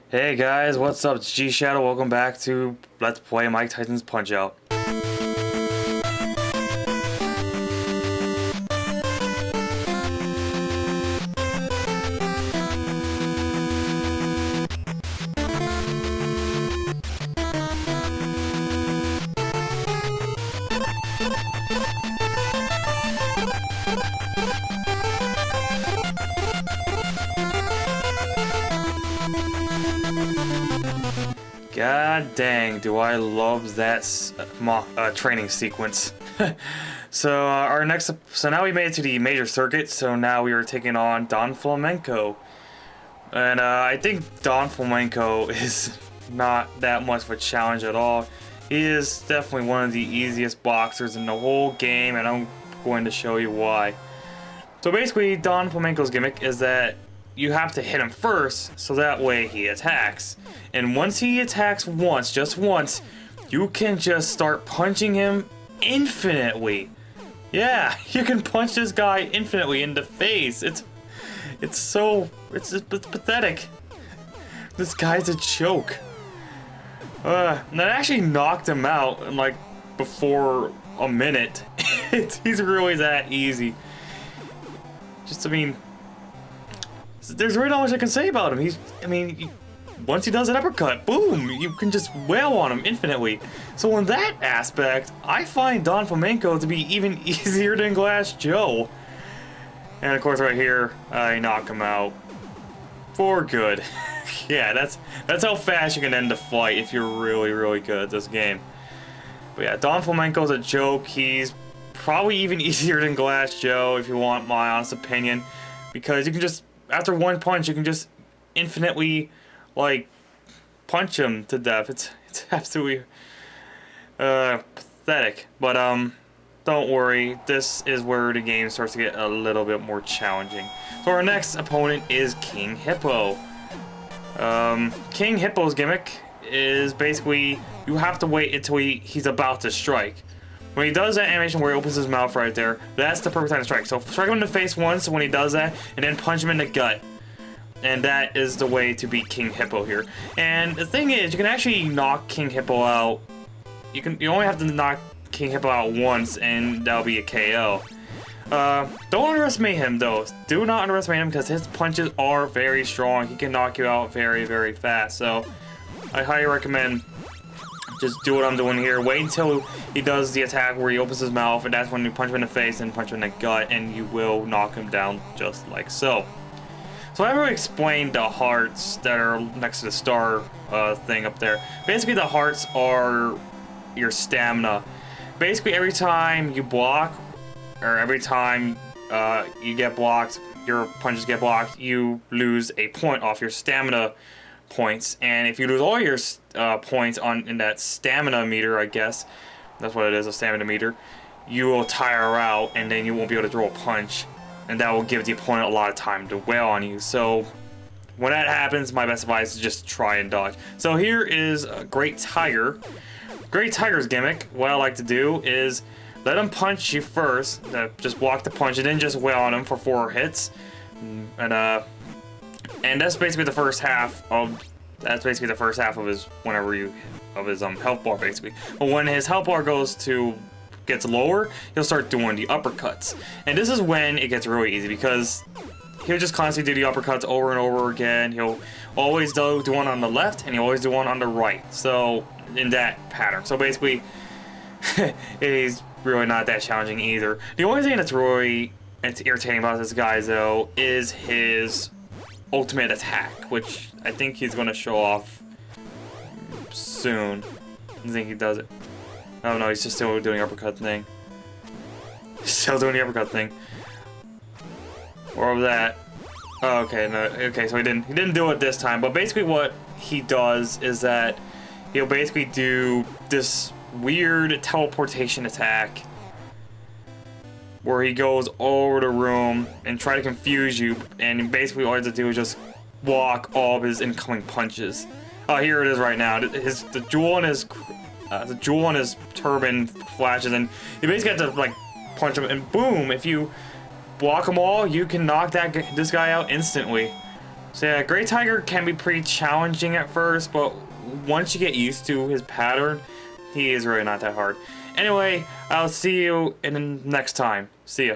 Hey guys, what's up? It's G Shadow. Welcome back to Let's Play Mike Tyson's Punch-Out. God dang, do I love that training sequence. So now we made it to the major circuit, so now we are taking on Don Flamenco. And I think Don Flamenco is not that much of a challenge at all. He is definitely one of the easiest boxers in the whole game, and I'm going to show you why. So basically, Don Flamenco's gimmick is that you have to hit him first, so that way he attacks. And once he attacks once, just once, you can just start punching him infinitely. Yeah, you can punch this guy infinitely in the face. It's pathetic. This guy's a joke. And that actually knocked him out in like before a minute. He's really that easy. There's really not much I can say about him. Once he does an uppercut, boom, you can just wail on him infinitely. So in that aspect, I find Don Flamenco to be even easier than Glass Joe. And of course right here, I knock him out for good. Yeah, that's how fast you can end the fight if you're really, really good at this game. But yeah, Don Flamenco's a joke. He's probably even easier than Glass Joe if you want my honest opinion. Because you can just, after one punch, you can just infinitely, like, punch him to death. It's absolutely pathetic. But don't worry, this is where the game starts to get a little bit more challenging. So our next opponent is King Hippo. King Hippo's gimmick is basically you have to wait until he's about to strike. When he does that animation where he opens his mouth right there, that's the perfect time to strike. So strike him in the face once when he does that, and then punch him in the gut. And that is the way to beat King Hippo here. And the thing is, you can actually knock King Hippo out. You only have to knock King Hippo out once, and that'll be a KO. Don't underestimate him though. Do not underestimate him because his punches are very strong. He can knock you out very, very fast. So I highly recommend just do what I'm doing here. Wait until he does the attack where he opens his mouth, and that's when you punch him in the face and punch him in the gut, and you will knock him down just like so. So I already explained the hearts that are next to the star thing up there. Basically, the hearts are your stamina. Basically, every time you block, or every time you get blocked, your punches get blocked, you lose a point off your stamina points. And if you lose all your points in that stamina meter, I guess that's what it is, a stamina meter, you will tire out, and then you won't be able to throw a punch. And that will give the opponent a lot of time to wail on you. So when that happens, my best advice is just try and dodge. So here is a Great Tiger. Great Tiger's gimmick, what I like to do is let him punch you first, just block the punch, and then just wail on him for 4 hits. And that's basically the first half of his health bar basically. But when his health bar gets lower, he'll start doing the uppercuts. And this is when it gets really easy because he'll just constantly do the uppercuts over and over again. He'll always do one on the left, and he'll always do one on the right. So in that pattern. So basically, it is really not that challenging either. The only thing that's really irritating about this guy though is his ultimate attack, which I think he's going to show off soon. I think he does it. Oh no, he's just still doing the uppercut thing. Still doing the uppercut thing. Or of that. Oh, okay, no, okay, so he didn't do it this time. But basically, what he does is that he'll basically do this weird teleportation attack, where he goes all over the room and try to confuse you. And basically, all he has to do is just block all of his incoming punches. Oh, here it is right now. The jewel on his turban flashes, and you basically have to like punch him, and boom! If you block them all, you can knock this guy out instantly. So yeah, Gray Tiger can be pretty challenging at first, but once you get used to his pattern, he is really not that hard. Anyway, I'll see you in the next time. See ya.